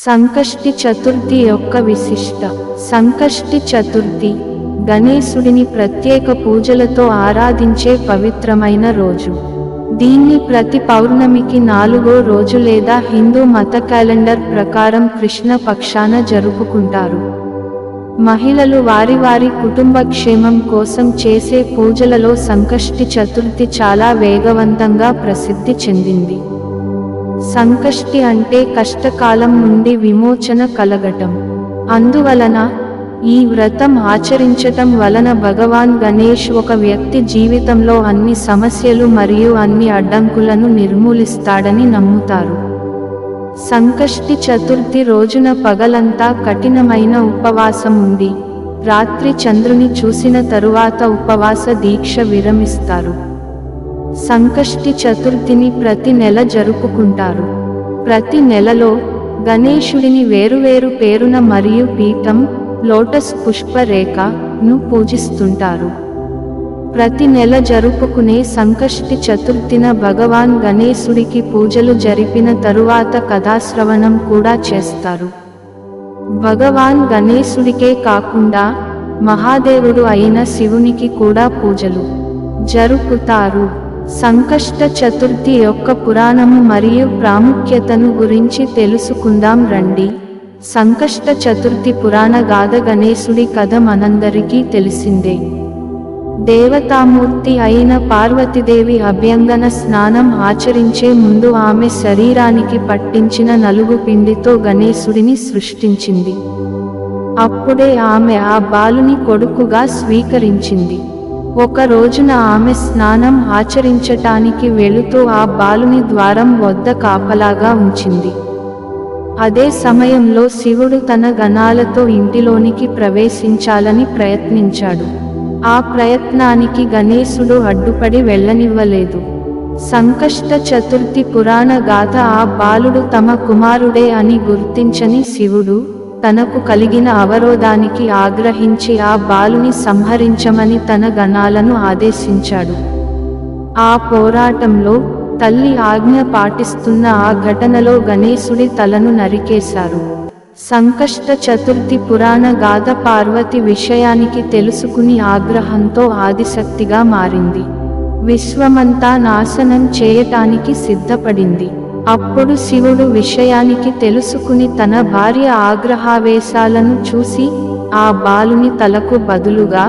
సంకష్టి చతుర్థి యొక్క విశిష్ట. సంకష్టి చతుర్థి గణేశుడిని ప్రత్యేక పూజలతో ఆరాధించే పవిత్రమైన రోజు. దీన్ని ప్రతి పౌర్ణమికి 4వ రోజు లేదా హిందూ మత క్యాలెండర్ ప్రకారం కృష్ణ పక్షాన జరుపుకుంటారు. మహిళలు వారి కుటుంబ క్షేమం కోసం చేసే పూజలలో సంకష్టి చతుర్థి చాలా వేగవంతంగా ప్రసిద్ధి చెందింది. సంకష్టి అంటే కష్టకాలం నుండి విమోచన కలగటం. అందువలన ఈ వ్రతం ఆచరించటం వలన భగవాన్ గణేష్ ఒక వ్యక్తి జీవితంలో అన్ని సమస్యలు మరియు అన్ని అడ్డంకులను నిర్మూలిస్తాడని నమ్ముతారు. సంకష్టి చతుర్థి రోజున పగలంతా కఠినమైన ఉపవాసం ఉండి రాత్రి చంద్రుని చూసిన తరువాత ఉపవాస దీక్ష విరమిస్తారు. సంకష్టి చతుర్థిని ప్రతి నెల జరుపుకుంటారు. ప్రతి నెలలో గణేశుడిని వేరువేరు పేరున మరియు పీఠం, లోటస్ పుష్పరేఖను పూజిస్తుంటారు. ప్రతి నెల జరుపుకునే సంకష్టి చతుర్థిన భగవాన్ గణేశుడికి పూజలు జరిపిన తరువాత కథాశ్రవణం కూడా చేస్తారు. భగవాన్ గణేశుడికే కాకుండా మహాదేవుడు అయిన శివునికి కూడా పూజలు జరుపుతారు. సంకష్ట చతుర్థి యొక్క పురాణము మరియు ప్రాముఖ్యతను గురించి తెలుసుకుందాం రండి. సంకష్ట చతుర్థి పురాణ గాథ. గణేశుడి కథ మనందరికీ తెలిసిందే. దేవతామూర్తి అయిన పార్వతీదేవి అభ్యంగన స్నానం ఆచరించే ముందు ఆమె శరీరానికి పట్టించిన నలుగు పిండితో గణేశుడిని సృష్టించింది. అప్పుడే ఆమె ఆ బాలుని కొడుకుగా స్వీకరించింది. ఒక రోజున ఆమె స్నానం ఆచరించటానికి వెళుతూ ఆ బాలుని ద్వారం వద్ద కాపలాగా ఉంచింది. అదే సమయంలో శివుడు తన గణాలతో ఇంటిలోనికి ప్రవేశించాలని ప్రయత్నించాడు. ఆ ప్రయత్నానికి గణేశుడు అడ్డుపడి వెళ్ళనివ్వలేదు. సంకష్ట చతుర్థి పురాణ గాథ. ఆ బాలుడు తమ కుమారుడే అని గుర్తించని శివుడు తనకు కలిగిన అవరోధానికి ఆగ్రహించి ఆ బాలుని సంహరించమని తన గణాలను ఆదేశించాడు. ఆ పోరాటంలో తల్లి ఆజ్ఞ పాటిస్తున్న ఆ ఘటనలో గణేశుడి తలను నరికేశారు. సంకష్ట చతుర్థి పురాణ గాథ. పార్వతి విషయానికి తెలుసుకుని ఆగ్రహంతో ఆదిశక్తిగా మారింది. విశ్వమంతా నాశనం చేయటానికి సిద్ధపడింది. అప్పుడు శివుడు విషయానికి తెలుసుకుని తన భార్య ఆగ్రహావేశాలను చూసి ఆ బాలుని తలకు బదులుగా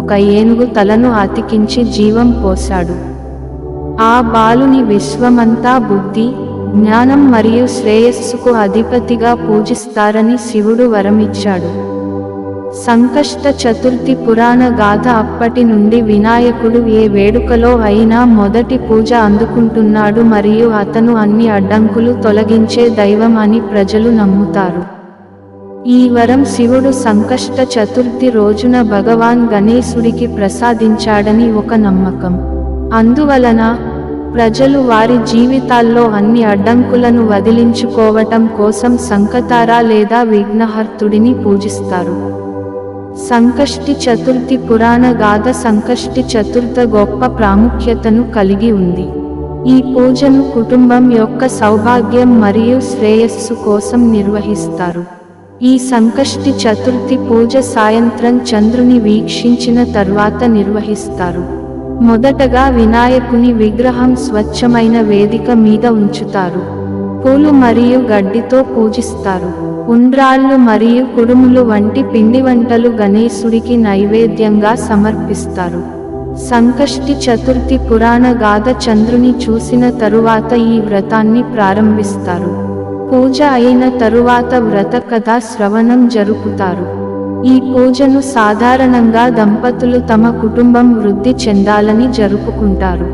ఒక ఏనుగు తలను అతికించి జీవం పోశాడు. ఆ బాలుని విశ్వమంతా బుద్ధి, జ్ఞానం మరియు శ్రేయస్సుకు అధిపతిగా పూజిస్తారని శివుడు వరమిచ్చాడు. సంకష్ట చతుర్థి పురాణ గాథ. అప్పటి నుండి వినాయకుడు ఏ వేడుకలో అయినా మొదటి పూజ అందుకుంటున్నాడు మరియు అతను అన్ని అడ్డంకులు తొలగించే దైవం అని ప్రజలు నమ్ముతారు. ఈ వరం శివుడు సంకష్ట చతుర్థి రోజున భగవాన్ గణేశుడికి ప్రసాదించాడని ఒక నమ్మకం. అందువలన ప్రజలు వారి జీవితాల్లో అన్ని అడ్డంకులను వదిలించుకోవటం కోసం సంకతారా లేదా విఘ్నహర్తుడిని పూజిస్తారు. సంకష్టి చతుర్థి పురాణ గాథ. సంకష్టి చతుర్థ గొప్ప ప్రాముఖ్యతను కలిగి ఉంది. ఈ పూజను కుటుంబం యొక్క సౌభాగ్యం మరియు శ్రేయస్సు కోసం నిర్వహిస్తారు. ఈ సంకష్టి చతుర్థి పూజ సాయంత్రం చంద్రుని వీక్షించిన తర్వాత నిర్వహిస్తారు. మొదటగా వినాయకుని విగ్రహం స్వచ్ఛమైన వేదిక మీద ఉంచుతారు. పూలు మరియు గడ్డితో పూజిస్తారు. ఉండ్రాళ్ళు మరియు కుడుములు వంటి పిండి వంటలు గణేశుడికి నైవేద్యంగా సమర్పిస్తారు. సంకష్టి చతుర్థి పురాణ గాథ. చంద్రుని చూసిన తరువాత ఈ వ్రతాన్ని ప్రారంభిస్తారు. పూజ అయిన తరువాత వ్రత కథా శ్రవణం జరుపుతారు. ఈ పూజను సాధారణంగా దంపతులు తమ కుటుంబం వృద్ధి చెందాలని జరుపుకుంటారు.